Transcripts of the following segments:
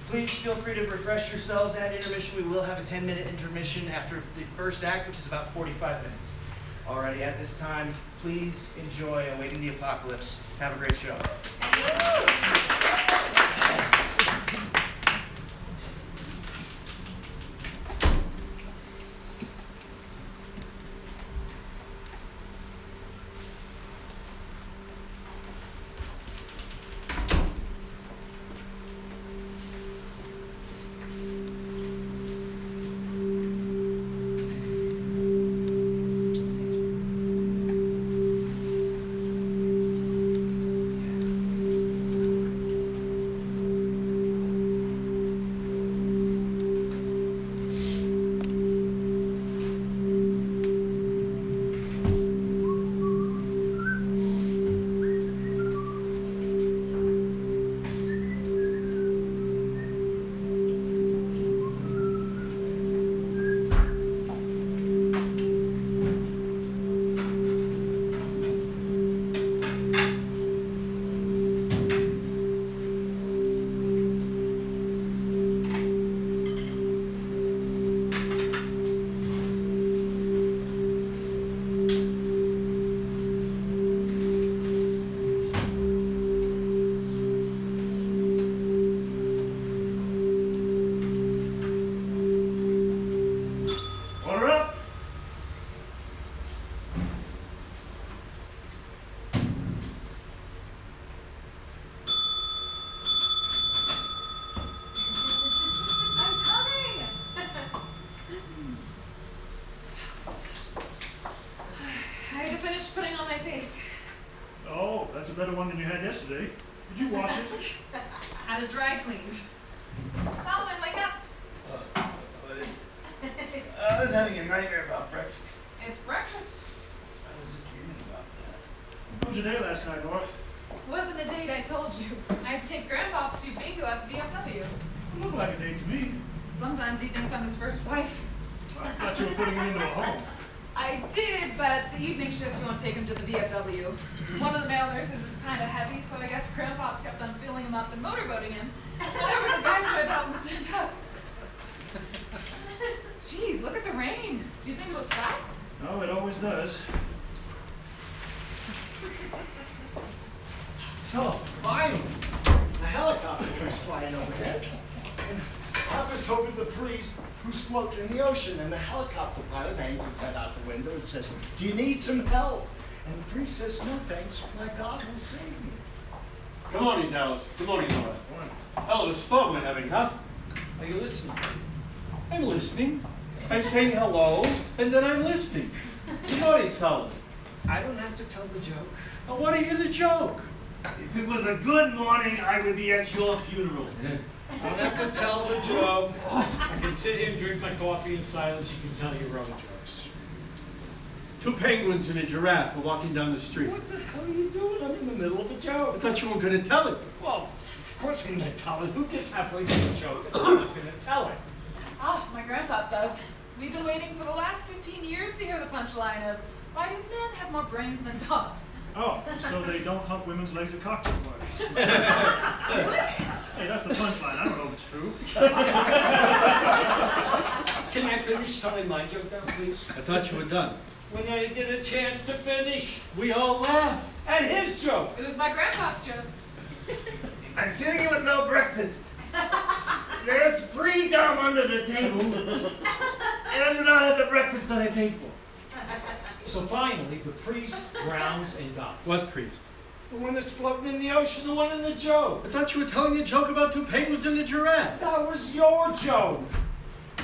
Please feel free to refresh yourselves at intermission. We will have a 10-minute intermission after the first act, which is about 45 minutes. Alrighty, at this time, please enjoy Awaiting the Apocalypse. Have a great show. Better one than you had yesterday. Did you wash it? Had it dry cleaned. Solomon, wake up! What is it? I was having a nightmare about breakfast. It's breakfast. I was just dreaming about that. How was your day last night, Nora? It wasn't a date, I told you. I had to take Grandpa to Bibeau at the VFW. You look like a date to me. Sometimes he thinks I'm his first wife. I thought you were putting him into a home. I did, but the evening shift won't take him to the VFW. One of the male nurses is kind of heavy, so I guess Grandpa kept on filling him up and motorboating him whenever the guy tried to help him stand up. Jeez, look at the rain. Do you think it'll stop? No, it always does. So, finally, a helicopter comes flying overhead. And I was hoping the priest who's floating in the ocean, and the helicopter pilot hangs his head out the window and says, "Do you need some help?" And the priest says, "No, thanks. My God will save me." Good morning, Dallas. Good morning, Nora. Hell of a storm we're having, huh? Are you listening? I'm listening. I'm saying hello, and then I'm listening. Good morning, Solomon. I don't have to tell the joke. I want to hear the joke. If it was a good morning, I would be at your funeral. I don't have to tell the joke. I can sit here and drink my coffee in silence. You can tell your own jokes. Two penguins and a giraffe are walking down the street. What the hell are you doing? I'm in the middle of a I joke. thought you weren't going to tell it. Well, of course I'm going to tell it. Who gets halfway through the joke and I'm not going to tell it? Ah, my grandpa does. We've been waiting for the last 15 years to hear the punchline of, why do men have more brains than dogs? Oh, so they don't hump women's legs at cocktail parties. Really? Hey, that's the punchline. I don't know if it's true. Can I finish telling my joke now, please? I thought you were done. When I get a chance to finish. We all laughed. And his joke. It was my grandpa's joke. I'm sitting here with no breakfast. There's free gum under the table. And I do not have the breakfast that I paid for. So finally, the priest drowns and dies. What priest? The one that's floating in the ocean, the one in the joke. I thought you were telling a joke about two penguins and a giraffe. That was your joke.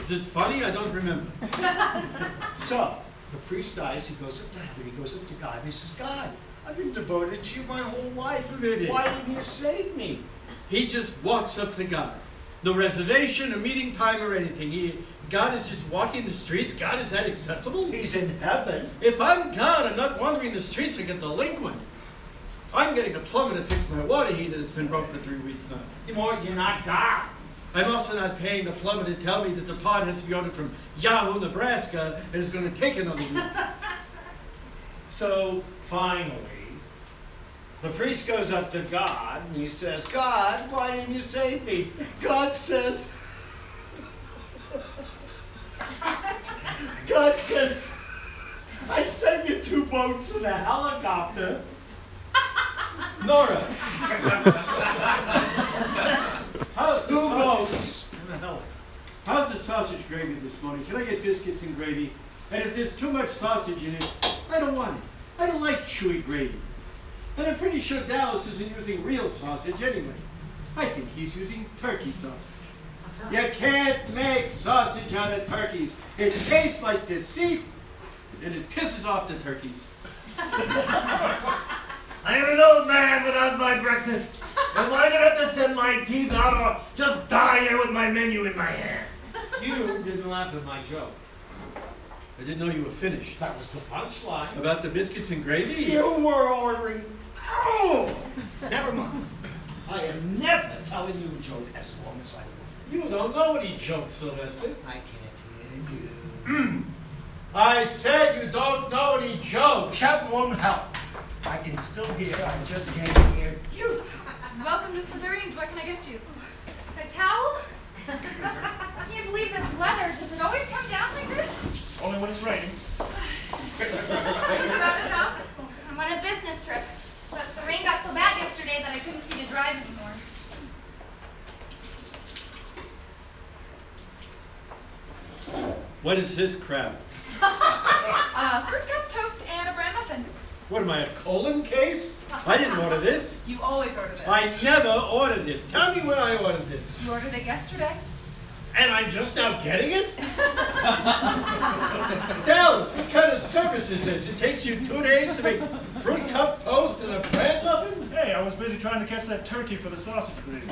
Is it funny? I don't remember. So, the priest dies, he goes up to heaven, he goes up to God, and he says, "God, I've been devoted to you my whole life. Why didn't you save me?" He just walks up to God. No reservation, a meeting time, or anything. God is just walking the streets. God is that accessible? He's in heaven. If I'm God, I'm not wandering the streets like a delinquent. I'm getting a plumber to fix my water heater that's been broke for 3 weeks now. Mort, you're not God. I'm also not paying the plumber to tell me that the pot has to be ordered from Yahoo, Nebraska, and it's going to take another week. So, finally, The priest goes up to God and he says, God, why didn't you save me? God says, I sent you 2 boats and a helicopter. Nora. How's 2 boats and a helicopter. How's the sausage gravy this morning? Can I get biscuits and gravy? And if there's too much sausage in it, I don't want it. I don't like chewy gravy. And I'm pretty sure Dallas isn't using real sausage anyway. I think he's using turkey sausage. You can't make sausage out of turkeys. It tastes like deceit, and it pisses off the turkeys. I am an old man without my breakfast. Am I gonna have to send my teeth out or just die here with my menu in my hand? You didn't laugh at my joke. I didn't know you were finished. That was the punchline. About the biscuits and gravy? You were ordering. Oh! Never mind. I am never telling you a joke as long as I live. You don't know any jokes, Sylvester. I can't hear you. I said you don't know any jokes. Shouting won't help. I can still hear, I just can't hear you. Welcome to Smithereens. What can I get you? A towel? I can't believe this weather. Does it always come down like this? Only when it's raining. I'm on a business trip. But the rain got so bad yesterday that I couldn't see to drive anymore. What is this crap? Fruit cup, toast, and a bran muffin. What am I, a colon case? I didn't order this. You always order this. I never ordered this. Tell me when I ordered this. You ordered it yesterday. And I'm just now getting it? Dallas, what kind of service is this? It takes you 2 days to make fruit cup toast and a bread muffin? Hey, I was busy trying to catch that turkey for the sausage gravy.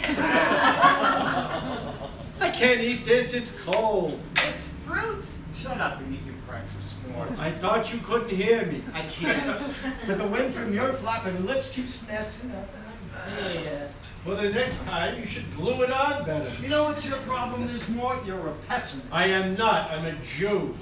I can't eat this, it's cold. It's fruit. Shut up and eat your breakfast, Mort. I thought you couldn't hear me. I can't. But the wind from your flapping lips keeps messing up my head. Well, the next time you should glue it on better. You know what your problem is, Mort? You're a pessimist. I am not, I'm a Jew.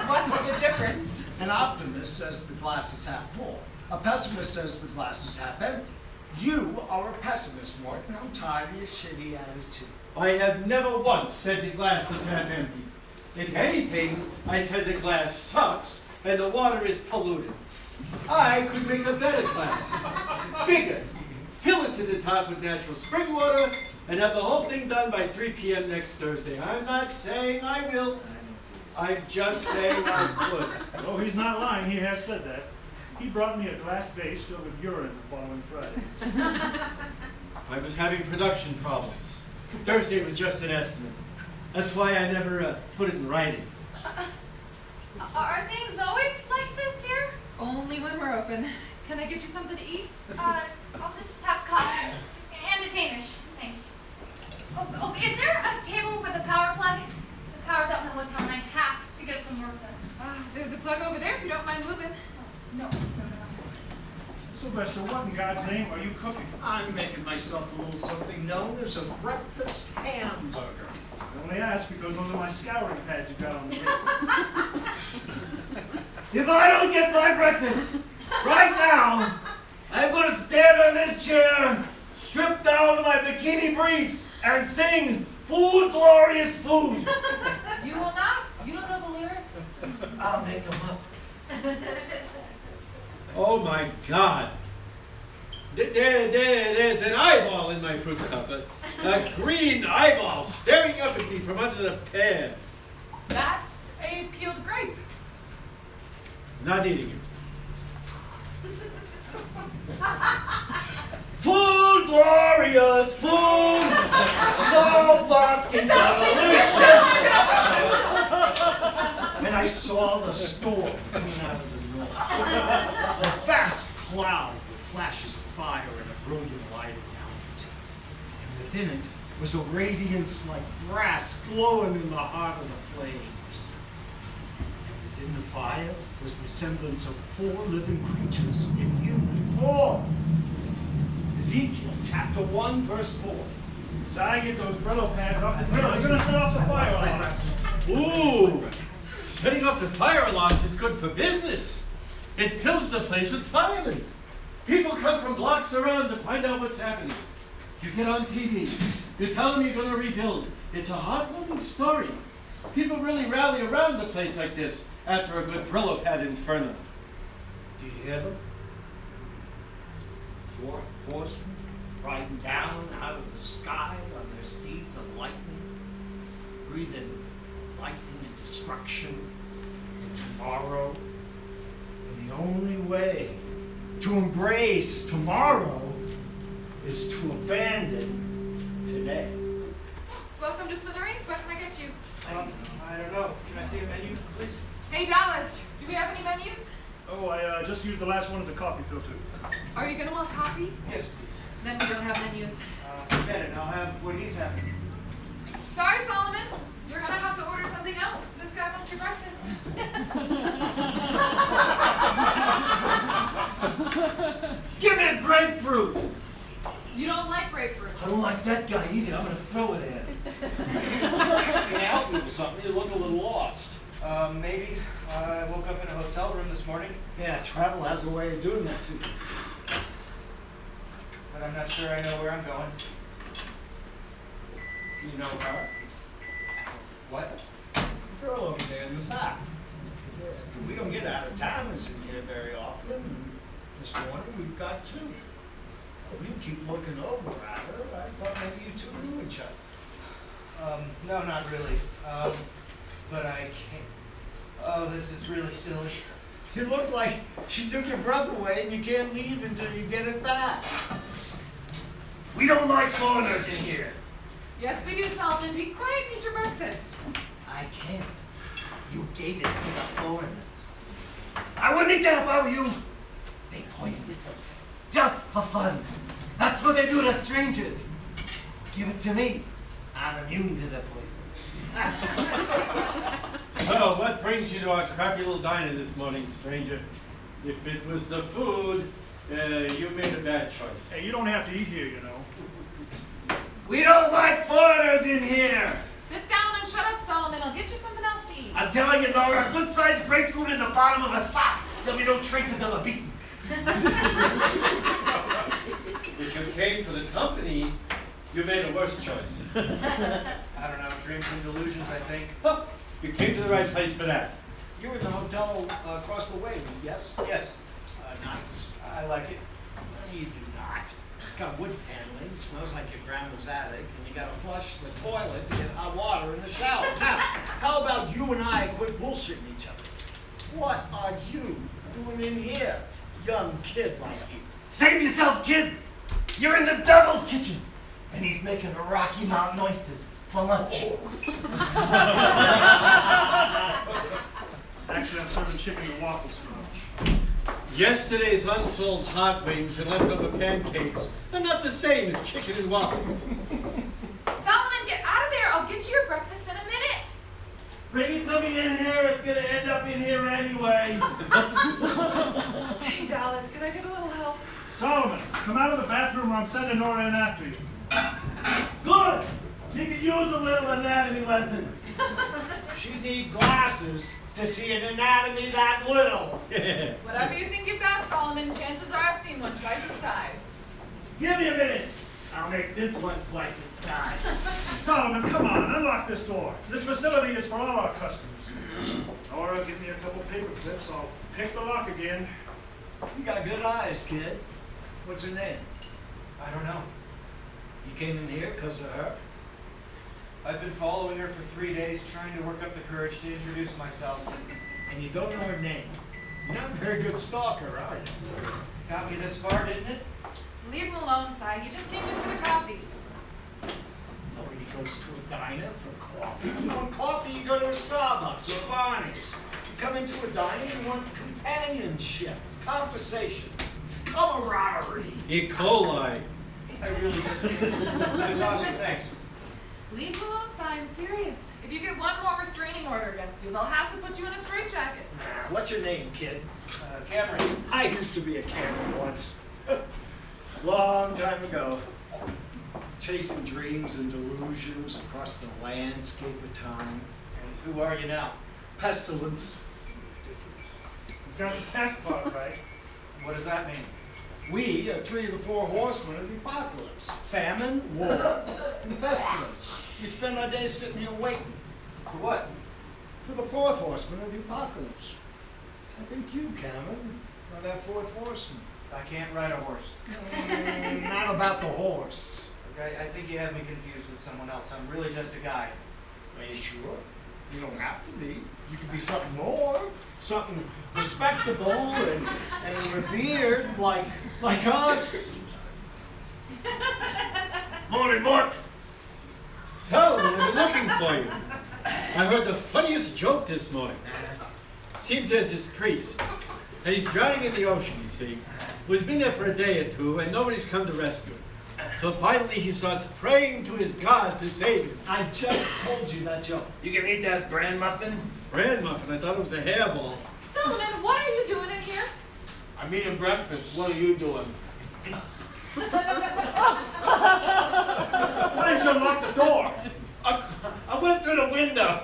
What's the difference? An optimist says the glass is half full. A pessimist says the glass is half empty. You are a pessimist, Mort, and I'm tired of your shitty attitude. I have never once said the glass is half empty. If anything, I said the glass sucks and the water is polluted. I could make a better glass. Bigger. Fill it to the top with natural spring water and have the whole thing done by 3 p.m. next Thursday. I'm not saying I will. I'm just saying I could. Oh, he's not lying. He has said that. He brought me a glass vase filled with urine the following Friday. I was having production problems. Thursday was just an estimate. That's why I never put it in writing. Are things always like this here? Only when we're open. Can I get you something to eat? I'll just have coffee. And a Danish. Thanks. Oh, is there a table with a power plug? The power's out in the hotel and I have to get some work done. There's a plug over there if you don't mind moving. No. Sylvester, what in God's name are you cooking? I'm making myself a little something known as a breakfast hamburger. I only ask because those are my scouring pads you got on the table. If I don't get my breakfast right now, I'm gonna stand on this chair, strip down to my bikini briefs, and sing "Food, Glorious Food." You will not. You don't know the lyrics. I'll make them up. Oh my God. There's an eyeball in my fruit cup. A green eyeball staring up at me from under the pan. That's a peeled grape. Not eating it. Food, glorious food, so fucking delicious. And I saw the storm coming out of the north. A vast cloud with flashes of fire and a brilliant light around it. And within it was a radiance like brass glowing in the heart of the flames. And within the fire was the semblance of 4 living creatures in human form. Ezekiel chapter 1 verse 4. Si, get those Brillo pads off the grill. You're gonna set off the fire alarm. Ooh, setting off the fire alarms is good for business. It fills the place with firemen. People come from blocks around to find out what's happening. You get on TV. You tell them you're going to rebuild. It's a heartwarming story. People really rally around a place like this after a good Brillo pad inferno. Do you hear them? 4 horsemen riding down out of the sky on their steeds of lightning, breathing lightning and destruction and tomorrow. And the only way to embrace tomorrow is to abandon today. Welcome to Smithereens. What can I get you? I don't know. Can I see a menu, please? Hey, Dallas, do we have any menus? Oh, I just used the last one as a coffee filter. Are you gonna want coffee? Yes, please. Then we don't have menus. Forget it. I'll have what he's having. Sorry, Solomon. You're gonna have to order something else. This guy wants your breakfast. Give me a grapefruit. You don't like grapefruit. I don't like that guy either. I'm gonna throw it at him. Can I help you with something? You look a little lost. Maybe. I woke up in a hotel room this morning, Yeah, travel has a way of doing that to you. but I'm not sure I know where I'm going. You know her? What? The girl over there in the back. We don't get out of towners in here very often. And this morning we've got 2. You keep looking over at her. I thought maybe you 2 knew each other. No, not really. But I can't. Oh, this is really silly. You look like she took your breath away and you can't leave until you get it back. We don't like foreigners in here. Yes, we do, Solomon. Be quiet and eat your breakfast. I can't. You gave it to the foreigner. I wouldn't eat that if I were you. They poisoned it just for fun. That's what they do to strangers. Give it to me. I'm immune to the poison. So, what brings you to our crappy little diner this morning, stranger? If it was the food, you made a bad choice. Hey, you don't have to eat here, you know. We don't like foreigners in here. Sit down and shut up, Solomon. I'll get you something else to eat. I'm telling you, Nora, a good-sized grapefruit in the bottom of a sock. There'll be no traces of a beating. If you came for the company, you made a worse choice. I don't know. Dreams and delusions, I think. Oh, you came to the right place for that. You're in the hotel across the way, yes? Yes, Nice. I like it. No, you do not. It's got wood paneling, smells like your grandma's attic, and you gotta flush the toilet to get hot water in the shower. Now, how about you and I quit bullshitting each other? What are you doing in here, young kid like you? Save yourself, kid. You're in the devil's kitchen. And he's making Rocky Mountain oysters for lunch. Actually, I'm serving chicken and waffles for lunch. Yesterday's unsold hot wings and leftover pancakes are not the same as chicken and waffles. Solomon, get out of there. I'll get you your breakfast in a minute. Bring it to me in here. It's gonna end up in here anyway. Hey, Dallas, can I get a little help? Solomon, come out of the bathroom or I'm sending Nora in after you. Good. She could use a little anatomy lesson. She need glasses to see an anatomy that little. Whatever you think you've got, Solomon, chances are I've seen one twice its size. Give me a minute. I'll make this one twice its size. Solomon, come on, unlock this door. This facility is for all our customers. Nora, give me a couple paper clips. I'll pick the lock again. You got good eyes, kid. What's her name? I don't know. You came in here because of her? I've been following her for 3 days, trying to work up the courage to introduce myself. And you don't know her name. You're not a very good stalker, are you? Got me this far, didn't it? Leave him alone, Cy. He just came in for the coffee. Nobody goes to a diner for coffee. You want coffee, you go to a Starbucks or Barney's. You come into a diner, you want companionship, conversation, camaraderie. E. coli. I really just need good coffee, thanks. Leave him alone, Cy. I'm serious. If you get one more restraining order against you, they'll have to put you in a straitjacket. What's your name, kid? Cameron. I used to be a Cameron once. Long time ago. Chasing dreams and delusions across the landscape of time. And who are you now? Pestilence. You've got the test part right. What does that mean? We are three of the four horsemen of the apocalypse. Famine, war, and pestilence. We spend our days sitting here waiting. For what? For the fourth horseman of the apocalypse. I think you, Cameron, are that fourth horseman. I can't ride a horse. Not about the horse. Okay, I think you have me confused with someone else. I'm really just a guy. Are you sure? You don't have to be. You could be something more. Something respectable and revered like us. Morning, Mort. Solomon, we're looking for you. I heard the funniest joke this morning. Seems there's this priest, and he's drowning in the ocean, you see, who's been there for a day or two, and nobody's come to rescue him. So finally he starts praying to his God to save him. I just told you that joke. You can eat that bran muffin? Bran muffin, I thought it was a hairball. Solomon, what are you doing in here? I'm eating breakfast. What are you doing? Why didn't you lock the door? I went through the window.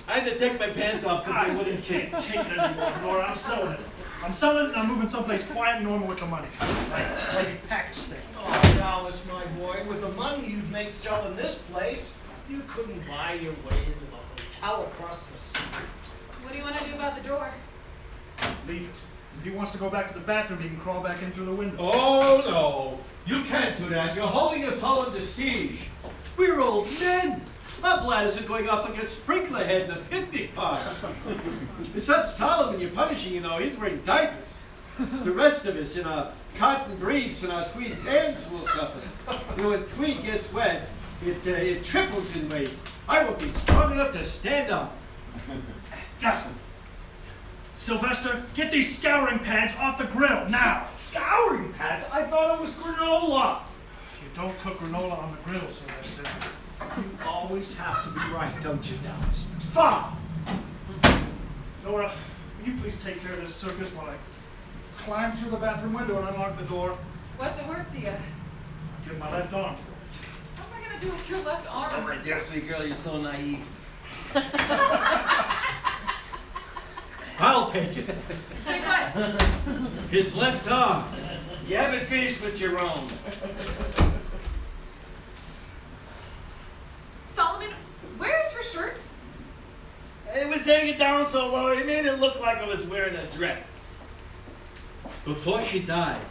I had to take my pants off because they I wouldn't fit. can't take it anymore, Nora. I'm selling it. I'm selling it and I'm moving someplace quiet and normal with the money. Like a package thing. Oh, Dallas, my boy, with the money you'd make selling this place, you couldn't buy your way into the hotel across the street. What do you want to do about the door? Leave it. If he wants to go back to the bathroom, he can crawl back in through the window. Oh, no. You can't do that. You're holding us all under siege. We're old men. Our bladders are going off like a sprinkler head in a picnic park. It's not Solomon you're punishing, you know. He's wearing diapers. It's the rest of us in our cotton briefs and our tweed pants will suffer. You know, when tweed gets wet, it triples in weight. I won't be strong enough to stand up. Sylvester, get these scouring pads off the grill, now! Scouring pads? I thought it was granola. You don't cook granola on the grill, Sylvester. You always have to be right, don't you, Dallas? Fine. Nora, will you please take care of this circus while I climb through the bathroom window and unlock the door? What's it worth to you? Give my left arm for it. What am I going to do with your left Oh, arm? my dear sweet girl, you're so naive. I'll take it. Take what? His left arm. You haven't finished with your own. Solomon, where is your shirt? It was hanging down so low, it made it look like I was wearing a dress. Before she died,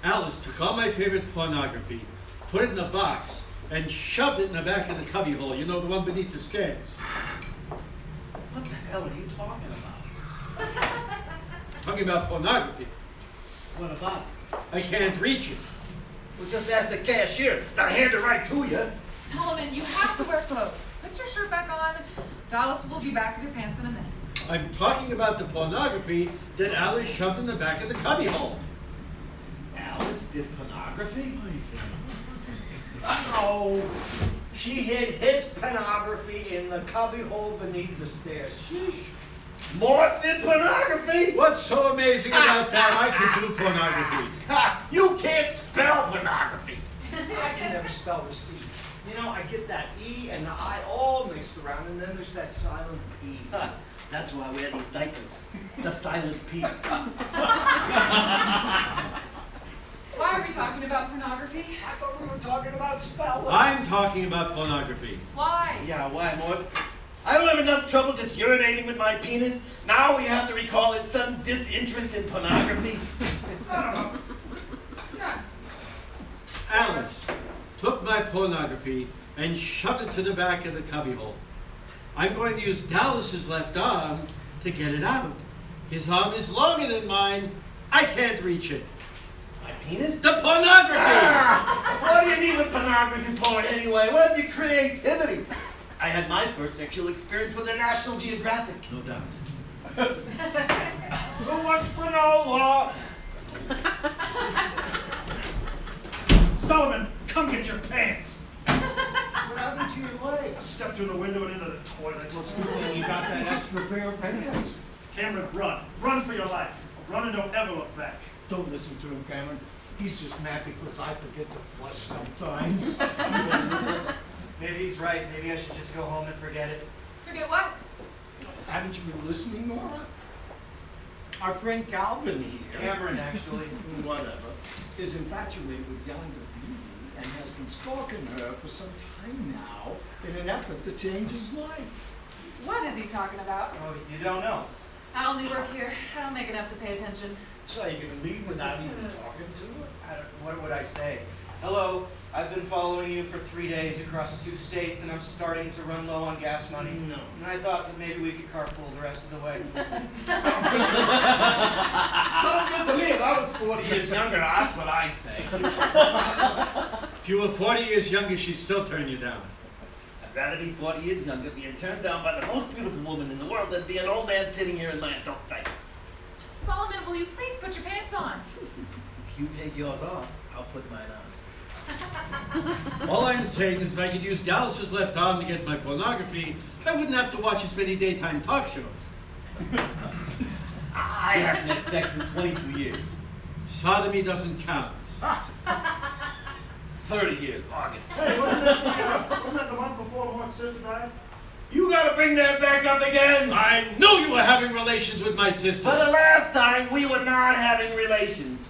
Alice took all my favorite pornography, put it in a box, and shoved it in the back of the cubbyhole. You know, the one beneath the stairs. What the hell are you talking about? Talking about pornography. What about it? I can't reach it. Well, just ask the cashier. I'll hand it right to you. Solomon, you have to wear clothes. Put your shirt back on. Dallas will be back with your pants in a minute. I'm talking about the pornography that Alice shoved in the back of the cubbyhole. Alice did pornography? Oh, she hid his pornography in the cubbyhole beneath the stairs. Sheesh. Mort did pornography? What's so amazing about that? I can do pornography. Ha! You can't spell pornography. I can never spell receipt. You know, I get that E and the I all mixed around, and then there's that silent P. Ha! That's why I wear these diapers. The silent P. Why are we talking about pornography? I thought we were talking about spelling. I'm talking about pornography. Why? Yeah, why, Mort? I don't have enough trouble just urinating with my penis. Now we have to recall it some disinterest in pornography. Yeah. Alice took my pornography and shoved it to the back of the cubbyhole. I'm going to use Dallas's left arm to get it out. His arm is longer than mine. I can't reach it. My penis? The pornography! Ah! What do you need with pornography for anyway? Where's your creativity? I had my first sexual experience with a National Geographic. No doubt. Who wants granola? Solomon, come get your pants! What happened to your I legs? stepped through the window and into the toilet. Looks good that you got that extra pair of pants. Cameron, run. Run for your life. Run and don't ever look back. Don't listen to him, Cameron. He's just mad because I forget to flush sometimes. Maybe he's right. Maybe I should just go home and forget it. Forget what? Haven't you been listening, Nora? Our friend Calvin here. Cameron, actually. Whatever. Is infatuated with yonder beauty and has been stalking her for some time now in an effort to change his life. What is he talking about? Oh, you don't know. I only work here. I don't make enough to pay attention. So you're gonna leave without even talking to her? What would I say? Hello, I've been following you for 3 days across 2 states, and I'm starting to run low on gas money. No. And I thought that maybe we could carpool the rest of the way. Sounds good to me. If I was 40 years younger, that's what I'd say. If you were 40 years younger, she'd still turn you down. I'd rather be 40 years younger, being turned down by the most beautiful woman in the world, than be an old man sitting here in my adult diapers. Solomon, will you please put your pants on? If you take yours off, I'll put mine on. All I'm saying is if I could use Dallas's left arm to get my pornography, I wouldn't have to watch as many daytime talk shows. I haven't had sex in 22 years. Sodomy doesn't count. 30 years, August. Hey, wasn't that the month before Mort's sister died? You gotta bring that back up again! I knew you were having relations with my sister. For the last time, we were not having relations.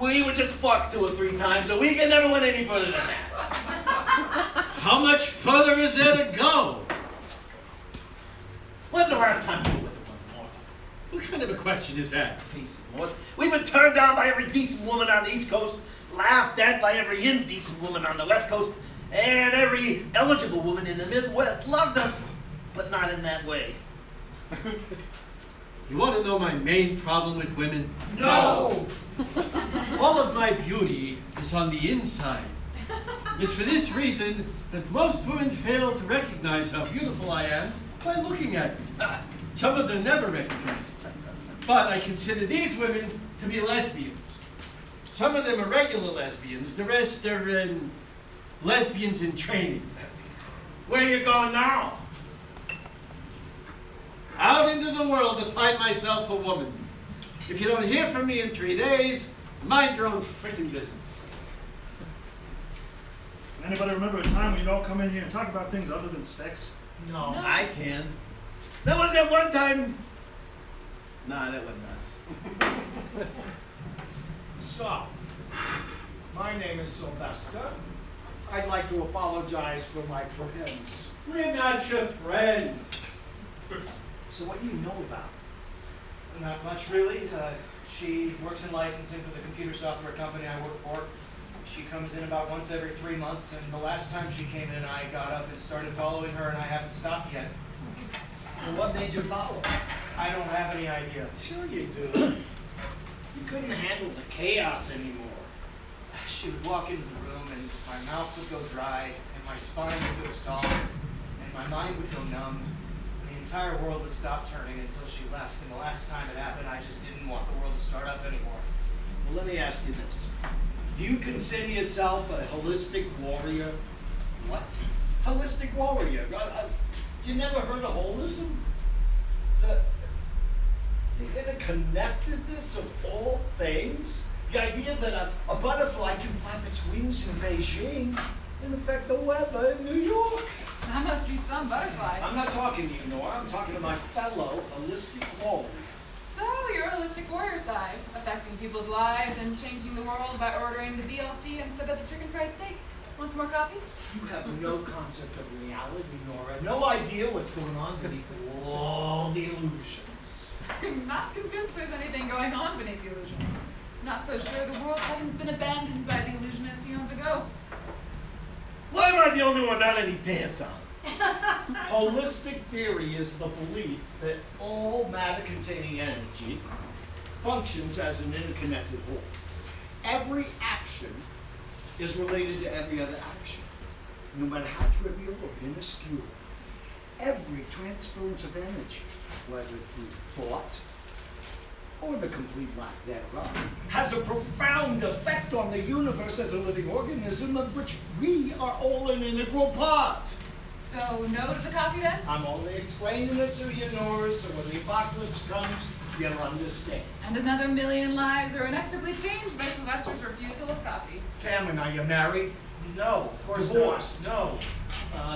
We were just fucked 2 or 3 times a week and never went any further than that. How much further is there to go? When's the last time you were with one, Mort? What kind of a question is that? Face it, Mort. We've been turned down by every decent woman on the East Coast, laughed at by every indecent woman on the West Coast, and every eligible woman in the Midwest loves us, but not in that way. You want to know my main problem with women? No! All of my beauty is on the inside. It's for this reason that most women fail to recognize how beautiful I am by looking at me. Some of them never recognize it. But I consider these women to be lesbians. Some of them are regular lesbians. The rest are lesbians in training. Where are you going now? Out into the world to find myself a woman. If you don't hear from me in 3 days, mind your own freaking business. Anybody remember a time when you'd all come in here and talk about things other than sex? No, I can. There was that one time. Nah, that wasn't us. So, my name is Sylvester. I'd like to apologize for my friends. We're not your friends. So what do you know about? Not much, really. She works in licensing for the computer software company I work for. She comes in about once every 3 months, and the last time she came in, I got up and started following her, and I haven't stopped yet. And what made you follow? I don't have any idea. Sure you do. You couldn't handle the chaos anymore. She would walk into the room, and my mouth would go dry, and my spine would go soft, and my mind would go numb. The entire world would stop turning until she left, and the last time it happened, I just didn't want the world to start up anymore. Well, let me ask you this. Do you consider yourself a holistic warrior? What? Holistic warrior. You never heard of holism? The interconnectedness of all things? The idea that a butterfly can flap its wings in Beijing and affect the weather in New York. That must be some butterfly. I'm not talking to you, Nora. I'm talking to my fellow holistic warrior. So, your holistic warrior side, affecting people's lives and changing the world by ordering the BLT instead of the chicken fried steak. Want some more coffee? You have no concept of reality, Nora. No idea what's going on beneath all the illusions. I'm not convinced there's anything going on beneath the illusions. Not so sure the world hasn't been abandoned by the illusionist eons ago. Why am I the only one without any pants on? Holistic theory is the belief that all matter-containing energy functions as an interconnected whole. Every action is related to every other action, no matter how trivial or minuscule. Every transference of energy, whether through thought or the complete lack thereof, has a profound effect on the universe as a living organism of which we are all an integral part. So, no to the coffee then? I'm only explaining it to you, Nora, so when the apocalypse comes, you'll understand. And another million lives are inexorably changed by Sylvester's refusal of coffee. Cameron, are you married? No, of course Divorced. not. No.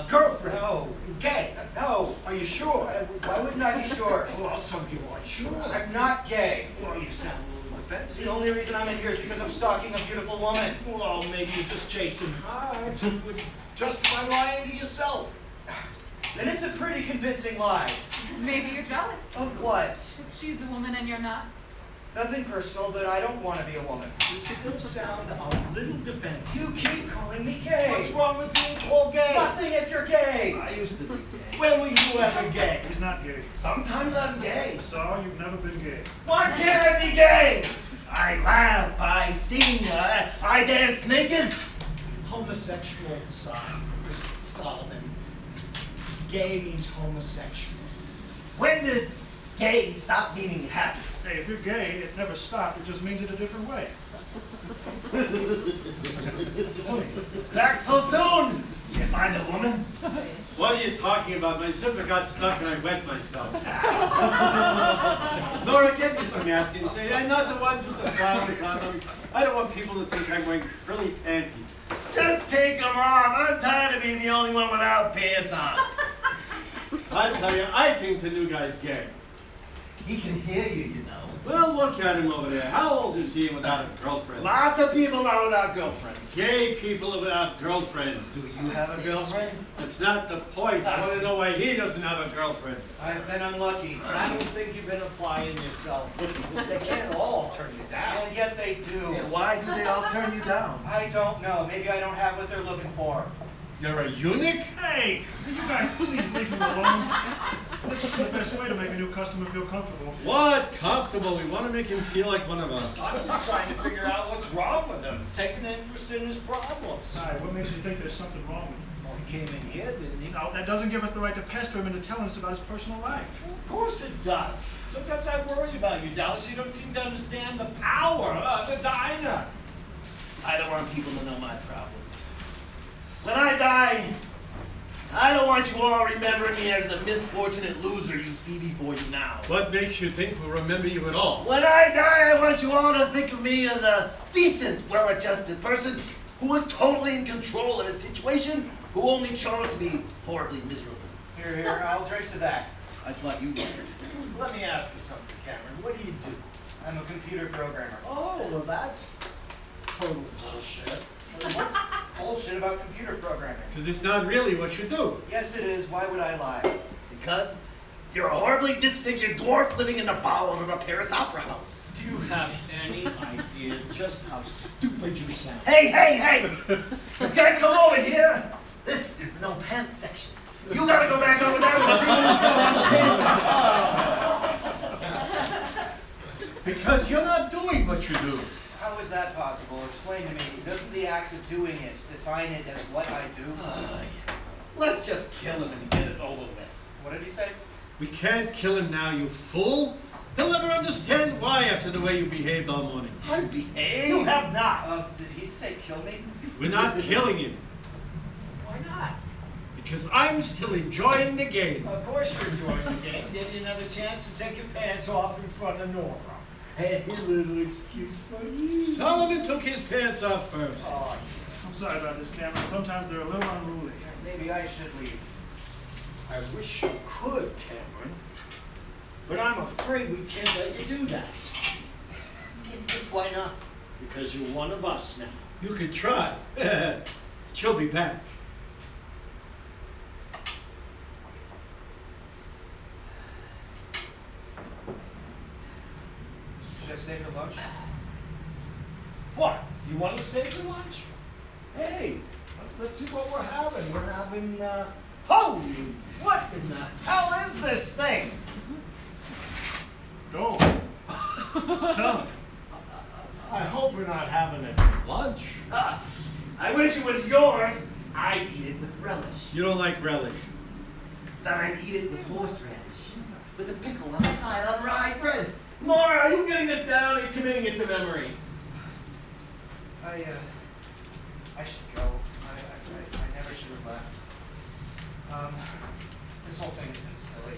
Girlfriend. No. Gay. No. Are you sure? Why wouldn't I be sure? Well, some people are sure. I'm not gay. Well, you sound a little defensive. The only reason I'm in here is because I'm stalking a beautiful woman. Well, maybe you're just chasing her to justify lying to yourself. Then it's a pretty convincing lie. Maybe you're jealous. Of what? That she's a woman and you're not. Nothing personal, but I don't want to be a woman. You still sound a little defensive. You keep calling me gay. What's wrong with being called gay? Nothing if you're gay. I used to be gay. When were you ever gay? He's not gay. Sometimes I'm gay. So you've never been gay. Why can't I be gay? I laugh, I sing, I dance naked. Homosexual Solomon. Gay means homosexual. When did gay stop meaning happy? Hey, if you're gay, it never stopped. It just means it a different way. Back so soon? You find a woman? What are you talking about? My zipper got stuck and I wet myself. Nora, get me some napkins. And not the ones with the flowers on them. I don't want people to think I'm wearing frilly panties. Just take them off. I'm tired of being the only one without pants on. I tell you, I think the new guy's gay. He can hear you, you know. Well, look at him over there. How old is he without a girlfriend? Lots of people are without girlfriends. Gay people are without girlfriends. Do you have a girlfriend? That's not the point. I want to know why he doesn't have a girlfriend. I've been unlucky. I don't think you've been applying yourself. They can't all turn you down. And yet they do. And why do they all turn you down? I don't know. Maybe I don't have what they're looking for. You're a eunuch? Hey, can you guys please leave him alone? This is the best way to make a new customer feel comfortable. What? Comfortable. We want to make him feel like one of us. I'm just trying to figure out what's wrong with him. Taking an interest in his problems. Hi, what makes you think there's something wrong with him? Well, he came in here, didn't he? No, that doesn't give us the right to pester him into telling us about his personal life. Of course it does. Sometimes I worry about you, Dallas. You don't seem to understand the power of the diner. I don't want people to know my problems. When I die, I don't want you all remembering me as the misfortunate loser you see before you now. What makes you think we'll remember you at all? When I die, I want you all to think of me as a decent, well-adjusted person who was totally in control of his situation, who only chose to be horribly miserable. Here, I'll drink to that. I thought you wanted. Let me ask you something, Cameron. What do you do? I'm a computer programmer. Oh, well, that's total bullshit. What's bullshit about computer programming? Because it's not really what you do. Yes, it is. Why would I lie? Because you're a horribly disfigured dwarf living in the bowels of a Paris opera house. Do you have any idea just how stupid you sound? Hey! You can't come over here. This is the no pants section. You gotta go back over there with the pants on. Because you're not doing what you do. How is that possible? Explain to me. Doesn't the act of doing it define it as what I do? Let's just kill him and get it over with. What did he say? We can't kill him now, you fool. He'll never understand why after the way you behaved all morning. I behave. You have not. Did he say kill me? We're not killing him. Why not? Because I'm still enjoying the game. Of course you're enjoying the game. Give you another chance to take your pants off in front of Nora. Hey, little excuse for you. Solomon took his pants off first. Oh, I'm sorry about this, Cameron. Sometimes they're a little unruly. Maybe I should leave. I wish you could, Cameron. But I'm afraid we can't let you do that. Why not? Because you're one of us now. You could try. She'll be back. Should I stay for lunch? What? You want to stay for lunch? Hey, let's see what we're having. We're having, holy, what in the hell is this thing? Go. It's tongue. I hope we're not having it for lunch. I wish it was yours. I'd eat it with relish. You don't like relish. Then I'd eat it with horseradish, with a pickle on the side on rye bread. Nora, are you getting this down or are you committing it to memory? I should go. I never should have left. This whole thing has been silly.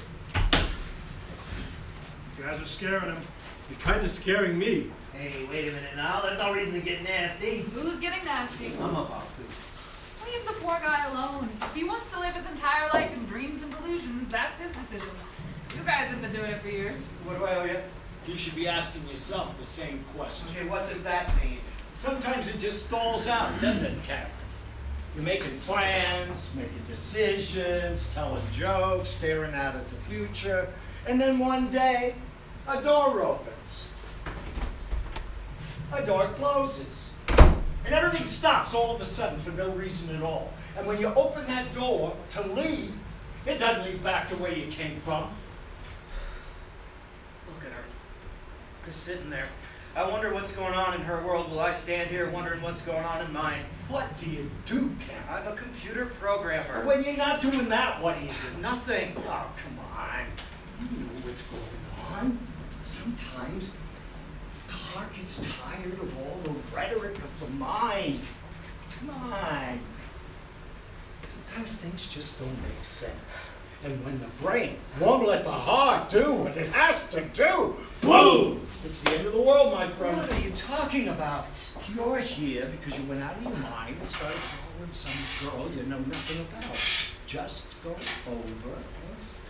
You guys are scaring him. You're kind of scaring me. Hey, wait a minute now. There's no reason to get nasty. Who's getting nasty? I'm about to. We have the poor guy alone. If he wants to live his entire life in dreams and delusions, that's his decision. You guys have been doing it for years. What do I owe you? You should be asking yourself the same question. Okay, what does that mean? Sometimes it just stalls out, doesn't it, Cameron? You're making plans, making decisions, telling jokes, staring out at the future, and then one day, a door opens. A door closes. And everything stops all of a sudden for no reason at all. And when you open that door to leave, it doesn't lead back to where you came from. Look at her. Just sitting there. I wonder what's going on in her world while I stand here wondering what's going on in mine. What do you do, Cam? I'm a computer programmer. When you're not doing that, what do you do? Nothing. Oh, come on. You know what's going on. Sometimes the heart gets tired of all the rhetoric of the mind. Come on. Sometimes things just don't make sense. And when the brain won't let the heart do what it has to do, boom! It's the end of the world, my friend. What are you talking about? You're here because you went out of your mind and started following some girl you know nothing about. Just go over and say,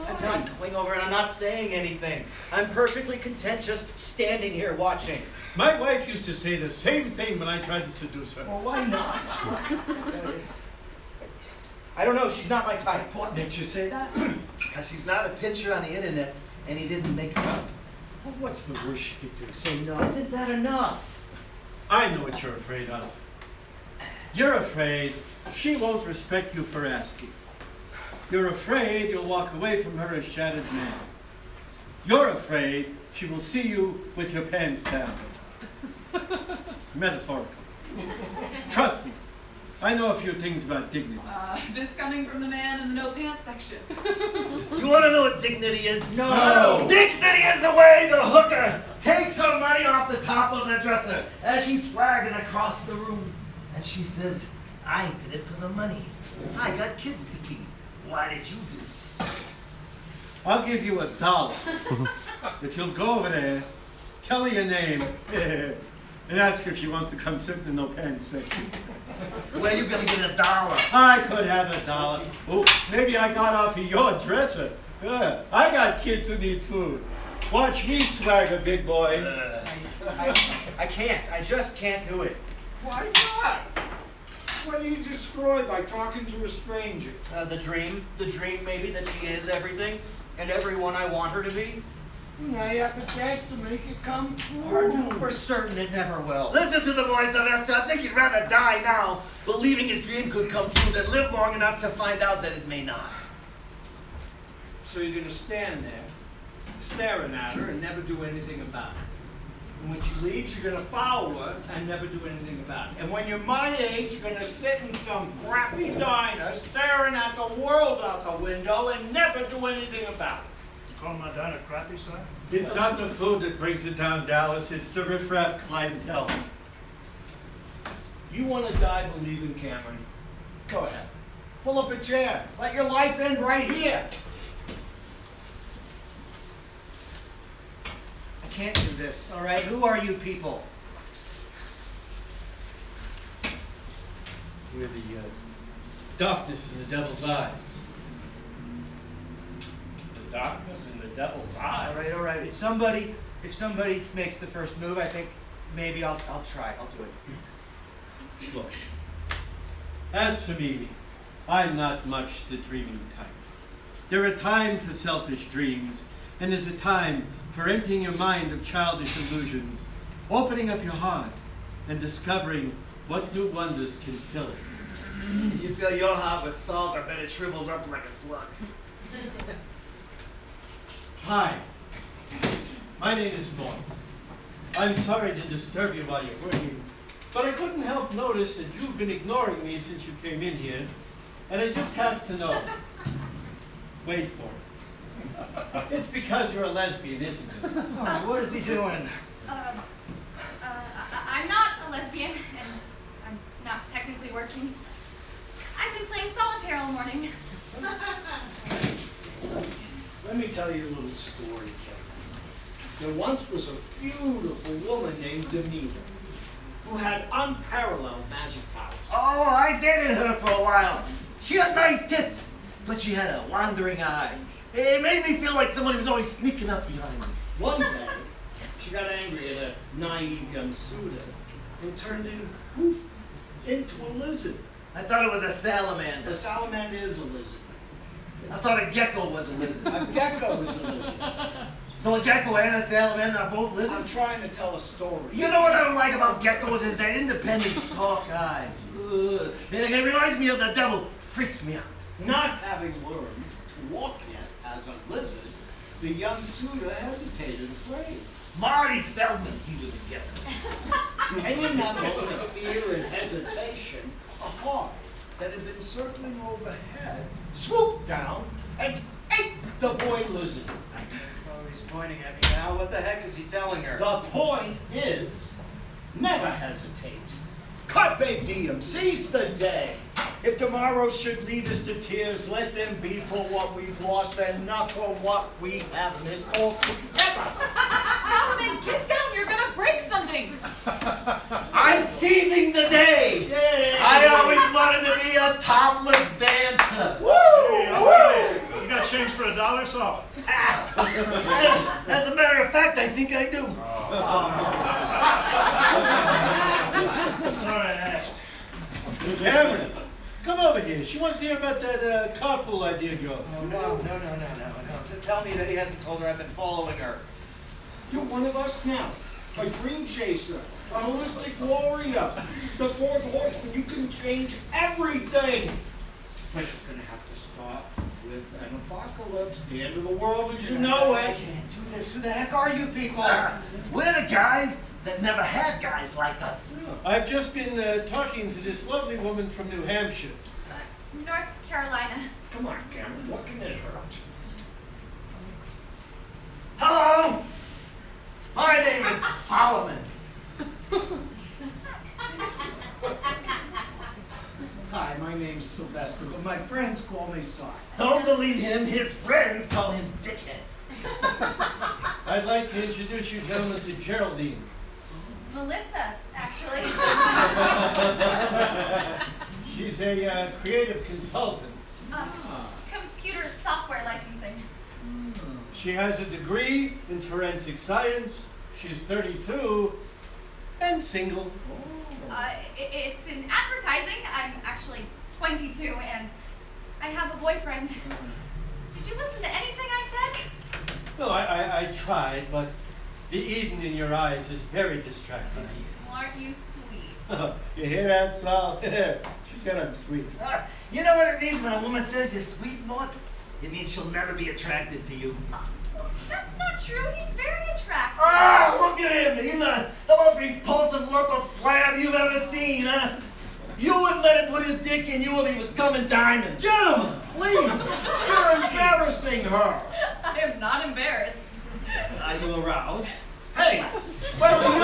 I'm not going over and I'm not saying anything. I'm perfectly content just standing here watching. My wife used to say the same thing when I tried to seduce her. well, why not? I don't know, she's not my type. What makes you say that? Because he's not a picture on the internet and he didn't make her up. Well, what's the worst you could do? Say no? Isn't that enough? I know what you're afraid of. You're afraid she won't respect you for asking. You're afraid you'll walk away from her a shattered man. You're afraid she will see you with your pants down. Metaphorical. Trust me, I know a few things about dignity. This coming from the man in the no pants section. Do you want to know what dignity is? No. Dignity is the way the hooker takes her money off the top of the dresser as she swaggers across the room. And she says, I did it for the money. I got kids to feed. Why did you do it? I'll give you $1 if you'll go over there, tell her your name, and ask her if she wants to come sit in the no pants section. Where are you going to get $1? I could have $1. Oh, maybe I got off of your dresser. I got kids who need food. Watch me swagger, big boy. I can't. I just can't do it. Why not? What do you destroy by talking to a stranger? The dream maybe that she is everything and everyone I want her to be. Now you have the chance to make it come Or true. for certain it never will. Listen to the boy, Sylvester. I think he'd rather die now, believing his dream could come true, than live long enough to find out that it may not. So you're gonna stand there, staring at her and never do anything about it. And when she leaves, you're gonna follow her and never do anything about it. And when you're my age, you're gonna sit in some crappy diner, staring at the world out the window and never do anything about it. You call my diner crappy, sir? It's not the food that brings it down, Dallas. It's the riffraff clientele. You wanna die believing, Cameron? Go ahead. Pull up a chair. Let your life end right here. I can't do this, all right? Who are you people? We're the darkness in the devil's eyes. The darkness in the devil's eyes. All right. If somebody makes the first move, I think maybe I'll try. I'll do it. Look, as for me, I'm not much the dreaming type. There are times for selfish dreams, and there's a time for emptying your mind of childish illusions, opening up your heart, and discovering what new wonders can fill it. You fill your heart with salt, I bet it shrivels up like a slug. Hi, my name is Mort. I'm sorry to disturb you while you're working, but I couldn't help notice that you've been ignoring me since you came in here, and I just have to know. Wait for it. It's because you're a lesbian, isn't it? Oh, what is he doing? I'm not a lesbian, and I'm not technically working. I've been playing solitaire all morning. Let me tell you a little story, Kevin. There once was a beautiful woman named Demeter. who had unparalleled magic powers. Oh, I dated her for a while. She had nice tits, but she had a wandering eye. It made me feel like somebody was always sneaking up behind me. One day, she got angry at a naive young suitor and turned into a lizard. I thought it was a salamander. A salamander is a lizard. I thought a gecko was a lizard. A gecko is a lizard. So a gecko and a salamander are both I'm lizards? trying to tell a story. You know what I don't like about geckos is their independent stalk eyes. Ugh. It reminds me of the devil. Freaks me out. Not having learned to walk yet as a lizard, the young suitor hesitated and afraid. Marty Feldman, he was a gecko. And in that moment of fear and hesitation, a hawk that had been circling overhead swooped down and ate the boy lizard. Oh, he's pointing at me now. What the heck is he telling her? The point is, never hesitate. Carpe diem, seize the day. If tomorrow should lead us to tears, let them be for what we've lost and not for what we have missed altogether. Solomon, get down! You're gonna break something! I'm seizing the day. Yay. I always wanted to be a topless dancer. Hey, okay. You got change for $1, so? As a matter of fact, I think I do. Sorry I asked. Cameron, come over here. She wants to hear about that carpool idea of yours. Oh, no. Tell me that he hasn't told her I've been following her. You're one of us now. A dream chaser. A holistic warrior. The fourth horseman. You can change everything. But you're going to have to start with an apocalypse. The end of the world as you know I it. can't do this. Who the heck are you people? We're the guys that never had guys like us. I've just been talking to this lovely woman from New Hampshire. North Carolina. Come on, Cameron. What can it hurt? Hello, my name is Solomon. Hi, my name's Sylvester, but my friends call me Sara. Don't believe him. His friends call him Dickhead. I'd like to introduce you gentlemen to Geraldine. Melissa, actually. She's a creative consultant. Computer software licensing. She has a degree in forensic science. She's 32 and single. It's in advertising. I'm actually 22 and I have a boyfriend. Did you listen to anything I said? No, I tried, but the Eden in your eyes is very distracting. Well, aren't you sweet? You hear that, Sal? She said I'm sweet. You know what it means when a woman says you're sweet, Mort? It means she'll never be attracted to you. That's not true. He's very attractive. Ah, look at him. He's the most repulsive lump of flab you've ever seen, huh? You wouldn't let him put his dick in you if he was coming diamond. Gentlemen, please, you're embarrassing her. I am not embarrassed. Are you aroused? Hey, where are you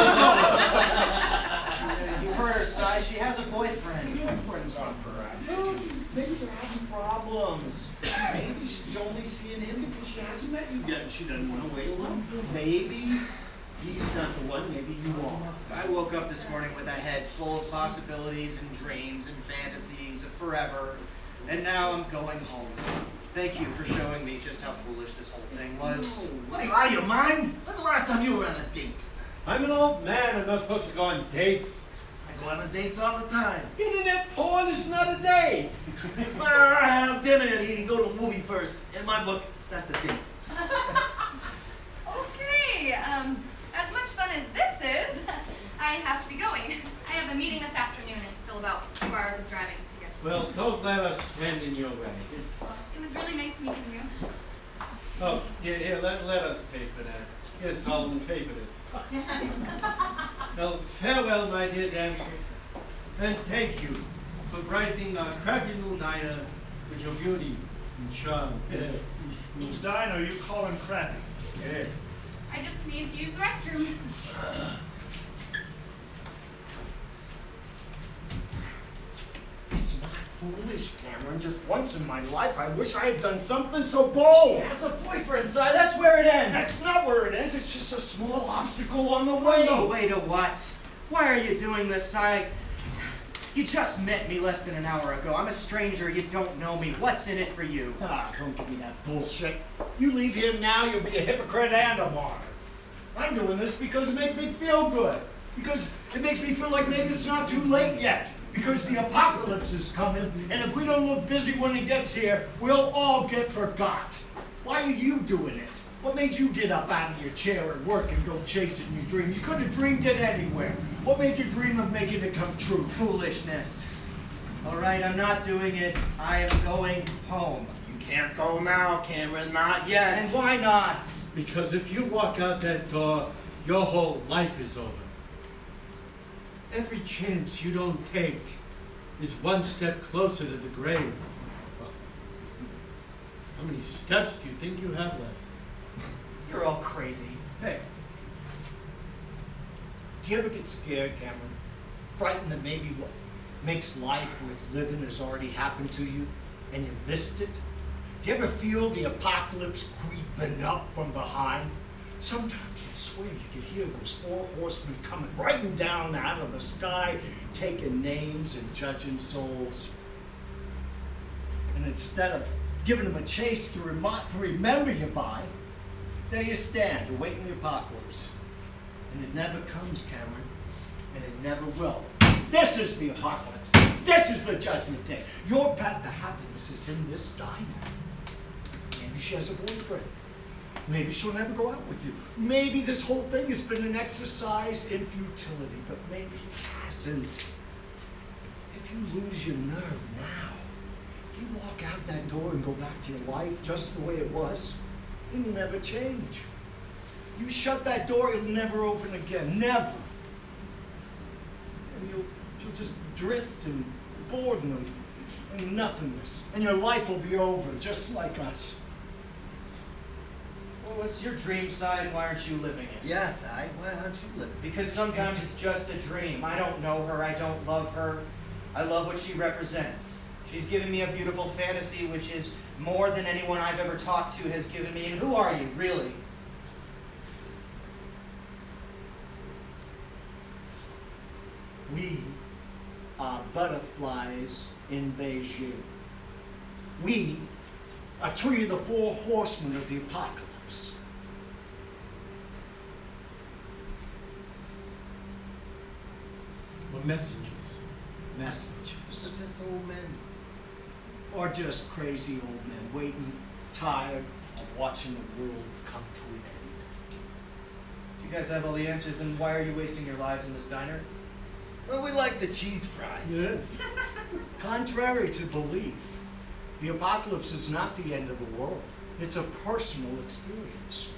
going? You heard her, Si. She has a boyfriend. Boyfriend's on for her. Maybe they're having problems. Maybe she's only seeing him because she hasn't met you yet and she doesn't want to wait alone. Maybe he's not the one, maybe you are. I woke up this morning with a head full of possibilities and dreams and fantasies of forever, and now I'm going home. Thank you for showing me just how foolish this whole thing was. What are you, out of your mind? When's the last time you were on a date? I'm an old man. I'm not supposed to go on dates. I go on dates all the time. Internet porn is not a date. Well, I have dinner and you go to a movie first. In my book, that's a date. Okay, as much fun as this is, I have to be going. I have a meeting this afternoon and it's still about 2 hours of driving to get to. Well, don't let us stand in your way. It was really nice meeting you. Oh, here, let us pay for that. Here, Solomon, pay for this. Well, farewell, my dear damsel, and thank you for brightening our crappy little diner with your beauty and charm. Whose diner are you calling crappy? Yeah. I just need to use the restroom. It's not foolish, Cameron. Just once in my life, I wish I had done something so bold. She has a boyfriend, Si. That's where it ends. That's not where it ends. It's just a small obstacle on the way. On the way to what? Why are you doing this? You just met me less than an hour ago. I'm a stranger. You don't know me. What's in it for you? Ah, don't give me that bullshit. You leave here now, you'll be a hypocrite and a martyr. I'm doing this because it makes me feel good. Because it makes me feel like maybe it's not too late yet. Because the apocalypse is coming, and if we don't look busy when it gets here, we'll all get forgot. Why are you doing it? What made you get up out of your chair at work and go chasing your dream? You could have dreamed it anywhere. What made you dream of making it come true? Foolishness. All right, I'm not doing it. I am going home. You can't go now, Cameron, not yet. And why not? Because if you walk out that door, your whole life is over. Every chance you don't take is one step closer to the grave. Well, how many steps do you think you have left? You're all crazy. Hey, do you ever get scared, Cameron? Frightened that maybe what makes life worth living has already happened to you and you missed it? Do you ever feel the apocalypse creeping up from behind? Sometimes you'd swear you could hear those 4 horsemen coming riding down out of the sky, taking names and judging souls. And instead of giving them a chase to remember you by, there you stand, awaiting the apocalypse. And it never comes, Cameron. And it never will. This is the apocalypse. This is the judgment day. Your path to happiness is in this diner. Maybe she has a boyfriend. Maybe she'll never go out with you. Maybe this whole thing has been an exercise in futility, but maybe it hasn't. If you lose your nerve now, if you walk out that door and go back to your life just the way it was, it'll never change. You shut that door, it'll never open again. Never. And you'll just drift and boredom and nothingness. And your life will be over, just like us. Well, what's your dream side? Why aren't you living it? Yes, why aren't you living? Because sometimes it's just a dream. I don't know her. I don't love her. I love what she represents. She's given me a beautiful fantasy, which is more than anyone I've ever talked to has given me. And who are you, really? We are butterflies in Beijing. We are 3 of the 4 horsemen of the apocalypse. We're messengers. Messengers. But just old men. Or just crazy old men waiting, tired of watching the world come to an end. If you guys have all the answers, then why are you wasting your lives in this diner? Well, we like the cheese fries. Yeah. Contrary to belief, the apocalypse is not the end of the world. It's a personal experience.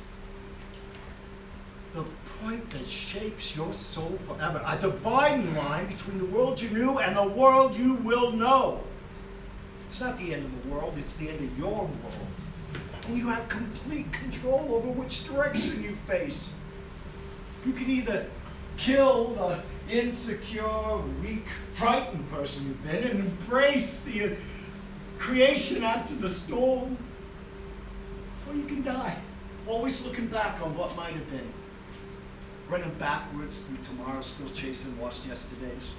The point that shapes your soul forever. A dividing line between the world you knew and the world you will know. It's not the end of the world, it's the end of your world. And you have complete control over which direction you face. You can either kill the insecure, weak, frightened person you've been and embrace the creation after the storm. Or you can die, always looking back on what might have been. Running backwards through tomorrow, still chasing lost yesterdays.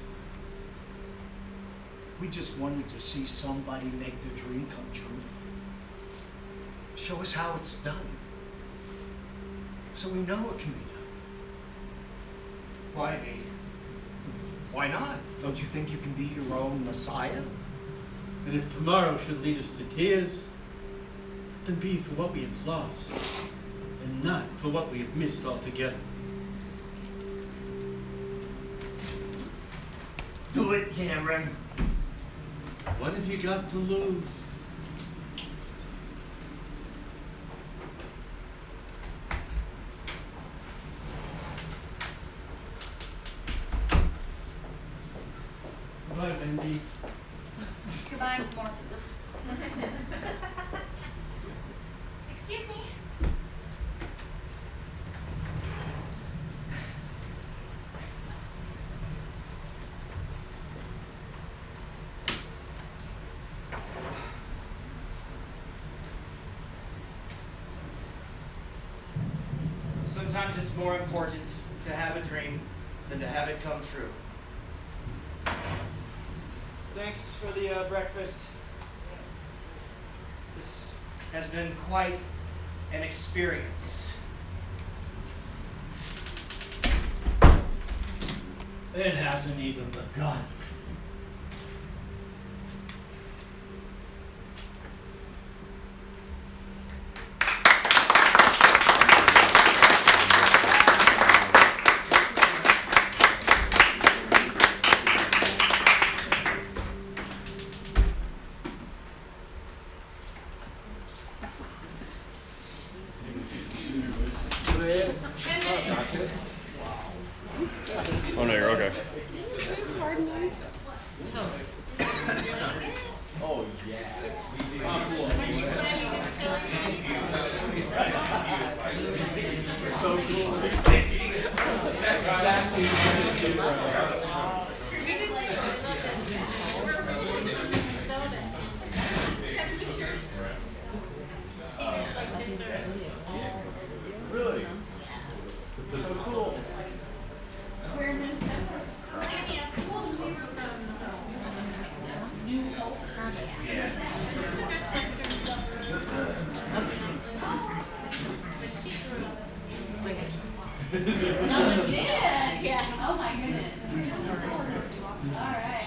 We just wanted to see somebody make the dream come true. Show us how it's done. So we know it can be done. Why me? Why not? Don't you think you can be your own Messiah? And if tomorrow should lead us to tears, let them be for what we have lost, and not for what we have missed altogether. Do it, Cameron. What have you got to lose? Goodbye, Wendy. Goodbye, Mort. Excuse me. Sometimes it's more important to have a dream than to have it come true. Thanks for the breakfast. This has been quite an experience. It hasn't even begun. Oh no, you're okay. Oh yeah. So cool. Really? So cool. We're in Minnesota. Yeah. Oh my goodness. Alright,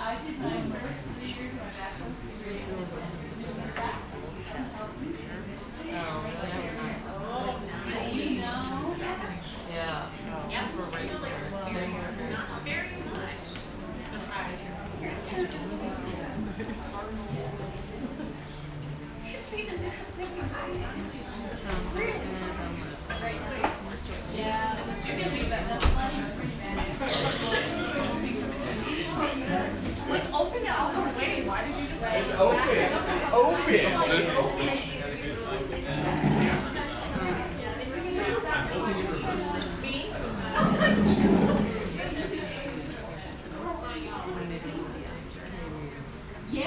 I did my first 3 years of my bachelor's degree in business practice. Oh, so you know. Yeah. Yep. We're raised there. Not very much. Surprising. See the Mississippi Highway. Really? Right, yeah, you can leave that line is pretty bad. Like, open it all the way. Why did you just say Open.